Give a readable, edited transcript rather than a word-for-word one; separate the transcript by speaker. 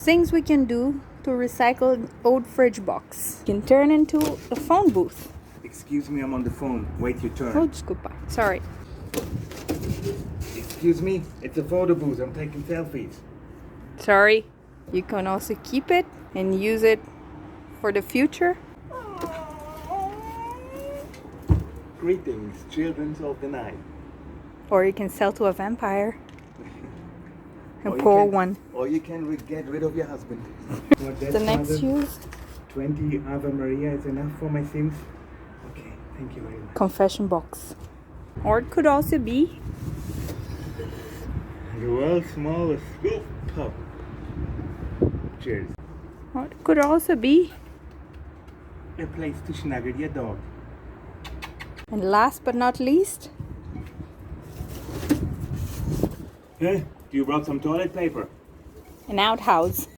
Speaker 1: Things we can do to recycle an old fridge box. You can turn into a phone booth.
Speaker 2: Excuse me, I'm on the phone. Wait your turn.
Speaker 1: Oh, desculpa. Sorry.
Speaker 2: Excuse me, it's a photo booth. I'm taking selfies.
Speaker 1: Sorry. You can also keep it and use it for the future.
Speaker 2: Greetings, children of the night.
Speaker 1: Or you can sell to a vampire. A
Speaker 2: Or you
Speaker 1: poor
Speaker 2: can-
Speaker 1: one.
Speaker 2: Or you can get rid of your husband.
Speaker 1: The next use,
Speaker 2: 20 Ave Maria is enough for my sins. Okay, thank you very much.
Speaker 1: confession box. Or it could also be
Speaker 2: The world's smallest pub. Cheers.
Speaker 1: Or it could also be,
Speaker 2: A place to snuggle your dog.
Speaker 1: and last but not least,
Speaker 2: Hey, you brought some toilet paper?
Speaker 1: an outhouse.